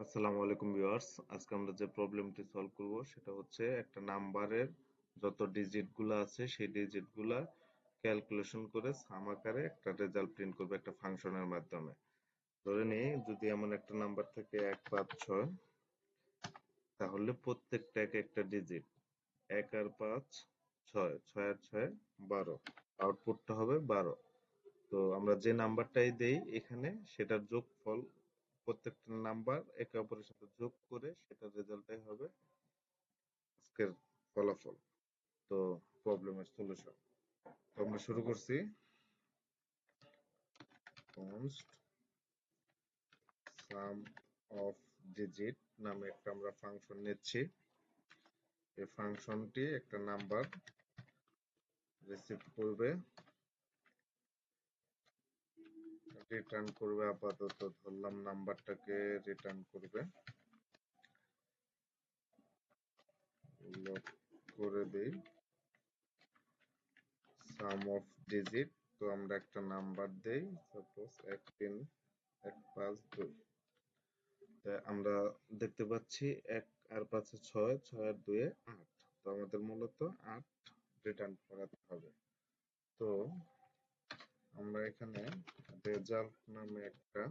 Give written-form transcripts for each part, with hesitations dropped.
আসসালামু আলাইকুম ভিউয়ার্স। আজকে আমরা যে প্রবলেমটি সলভ করব সেটা হচ্ছে একটা নাম্বারের যত ডিজিট গুলা আছে সেই ডিজিট গুলা ক্যালকুলেশন করে সাম আকারে একটা রেজাল্ট প্রিন্ট করবে একটা ফাংশনের মাধ্যমে। ধরে নিই যদি এমন একটা নাম্বার থাকে 1 5 6, তাহলে প্রত্যেকটা এক একটা ডিজিট 1 আর 5 6, 6 আর 6 12, আউটপুটটা হবে 12। তো আমরা যে নাম্বারটাই দেই এখানে সেটার যোগফল, প্রত্যেকটা নাম্বার একে অপরের সাথে যোগ করে সেটার রেজাল্টটাই হবে আজকের ফলাফল। তো প্রবলেমের সলিউশন তো আমরা শুরু করছি। কনস্ট সাম অফ ডিজিট নামে একটা আমরা ফাংশন নিচ্ছি। এই ফাংশনটি একটা নাম্বার রিসিভ করবে, রিটার্ন করবে। আপাতত ধরলাম নাম্বারটাকে রিটার্ন করবে। লক করে দেই সাম অফ ডিজিট। তো আমরা একটা নাম্বার দেই, সাপোজ 1 3 1 5 2। আমরা দেখতে পাচ্ছি 1 আর 5 এ 6, 6 আর 2 এ 8। তো আমাদের মূলত 8 রিটার্ন করাতে হবে। তো আমরা এখানে রেজাল্ট নামে একটা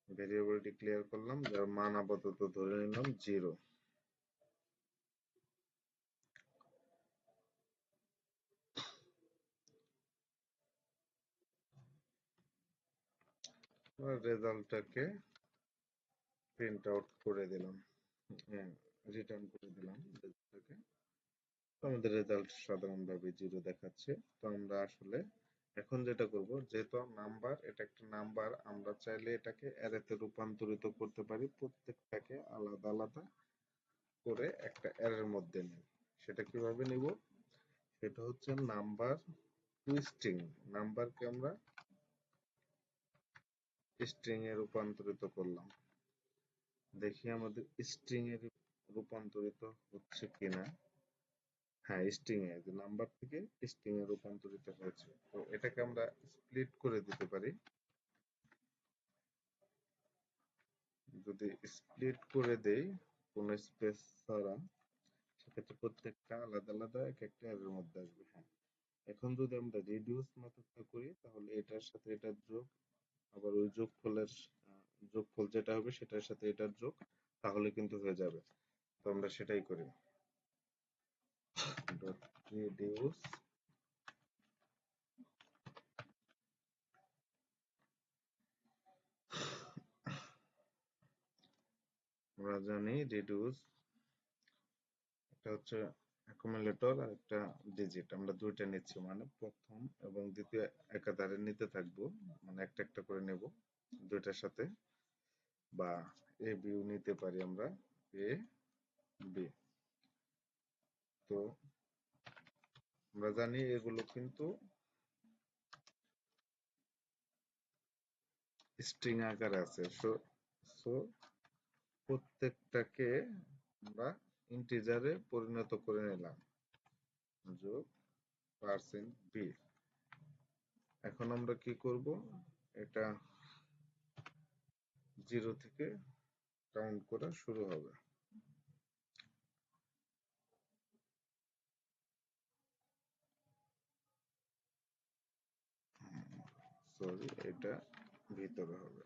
ভেরিয়েবল ডিক্লেয়ার করলাম, যার মান আপাতত ধরে নিলাম 0। রেজাল্টটাকে প্রিন্ট আউট করে দিলাম, রিটার্ন করে দিলাম রেজাল্টটাকে। আমাদের রেজাল্ট সাধারণভাবে 0 দেখাচ্ছে। তো আমরা আসলে এখন যেটা করব, যেহেতু নাম্বার, এটা একটা নাম্বার, আমরা চাইলে এটাকে অ্যারেতে রূপান্তরিত করতে পারি, প্রত্যেকটাকে আলাদা আলাদা করে একটা অ্যারের মধ্যে নিই। সেটা কিভাবে নিব? সেটা হচ্ছে নাম্বার টু স্ট্রিং। নাম্বারকে আমরা স্ট্রিং এ রূপান্তরিত করলাম। দেখি আমাদের স্ট্রিং এ রূপান্তরিত হচ্ছে কিনা। হ্যাঁ, স্ট্রিং এ, যে নাম্বার থেকে স্ট্রিং এ রূপান্তরিত হয়েছে। তো এটাকে আমরা স্প্লিট করে দিতে পারি। যদি স্প্লিট করে দেই কোনো স্পেস ছাড়া, সেক্ষেত্রে প্রত্যেকটা আলাদা আলাদা এক একটা এর মধ্যে আসবে। হ্যাঁ, এখন যদি আমরা রিডিউস মেথডটা করি, তাহলে এটার সাথে এটার যোগ, আবার ওই যোগফলের যোগফল যেটা হবে সেটার সাথে এটার যোগ, তাহলে কিন্তু হয়ে যাবে। তো আমরা সেটাই করি। ডট রিডিউস, আমরা জানি রিডিউস এটা হচ্ছে অ্যাকুমুলেটর আর একটা ডিজিট, আমরা দুইটা নিচ্ছি, মানে প্রথম এবং দ্বিতীয় একাধারে নিতে থাকবো, মানে একটা একটা করে নেব দুইটার সাথে। বা এ বিও নিতে পারি আমরা, এ বি। তো আমরা জানি এগুলো কিন্তু স্ট্রিং আকারে আছে। সো প্রত্যেকটাকে আমরা ইন্টিজারে পরিণত করে নিলাম, যোগ পার্সেন্ট বি। এখন আমরা কি করব, এটা 0 থেকে কাউন্ট করা শুরু হবে। সরি, এটা ভিতরে হবে।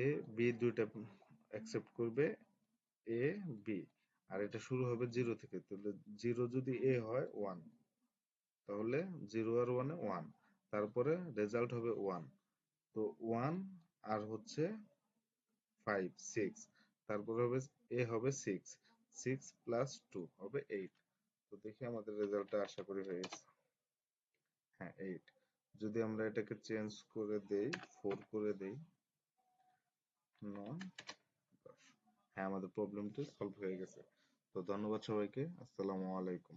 এ বি দুইটা অ্যাকসেপ্ট করবে, এ বি। আর এটা শুরু হবে 0 থেকে। তাহলে 0 যদি এ হয় 1, তাহলে 0 আর 1 এ 1, তারপরে রেজাল্ট হবে 1। তো 1 আর হচ্ছে 5 6, তারপরে হবে এ হবে 6, 6 প্লাস 2 হবে 8। তো দেখি আমাদের রেজাল্টটা আশা করি হয়ে গেছে। হ্যাঁ, 8। যদি আমরা এটাকে চেঞ্জ করে দেই, 4 করে দেই, 9 10। হ্যাঁ, আমাদের প্রবলেমটি সলভ হয়ে গেছে। তো ধন্যবাদ সবাইকে। আসসালামু আলাইকুম।